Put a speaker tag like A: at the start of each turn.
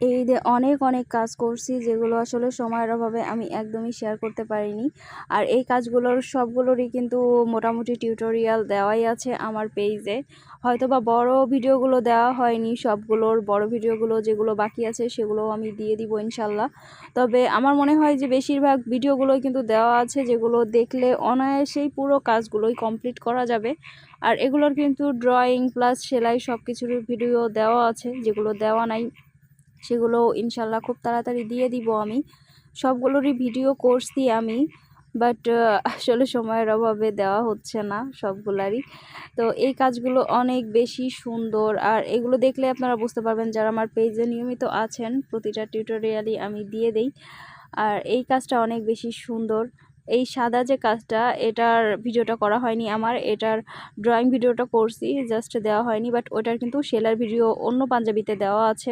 A: এই ঈদে অনেক অনেক কাজ করছি, যেগুলো আসলে সময়ের অভাবে আমি একদমই শেয়ার করতে পারিনি। আর এই কাজগুলোর সবগুলোরই কিন্তু মোটামুটি টিউটোরিয়াল দেওয়াই আছে আমার পেজে। হয়তোবা বড় ভিডিওগুলো দেওয়া হয়নি, সবগুলোর বড় ভিডিওগুলো যেগুলো বাকি আছে সেগুলো আমি দিয়ে দিব ইনশাল্লাহ। তবে আমার মনে হয় যে বেশিরভাগ ভিডিওগুলোই কিন্তু দেওয়া আছে, যেগুলো দেখলে অনায়াসেই পুরো কাজগুলোই কমপ্লিট করা যাবে। আর এগুলোর কিন্তু ড্রয়িং প্লাস সেলাই সব কিছুর ভিডিও দেওয়া আছে, যেগুলো দেওয়া নাই সেগুলো ইনশাল্লাহ খুব তাড়াতাড়ি দিয়ে দিব। আমি সবগুলোরই ভিডিও করছি আমি, বাট আসলে সময়ের অভাবে দেওয়া হচ্ছে না সবগুলারই। তো এই কাজগুলো অনেক বেশি সুন্দর, আর এগুলো দেখলে আপনারা বুঝতে পারবেন যারা আমার পেজে নিয়মিত আছেন, প্রতিটা টিউটোরিয়ালই আমি দিয়ে দেই। আর এই কাজটা অনেক বেশি সুন্দর। এই সাদা যে কাজটা, এটার ভিডিওটা করা হয়নি আমার, এটার ড্রয়িং ভিডিওটা করছি, জাস্ট দেওয়া হয়নি। বাট ওটার কিন্তু সেলার ভিডিও অন্য পাঞ্জাবিতে দেওয়া আছে।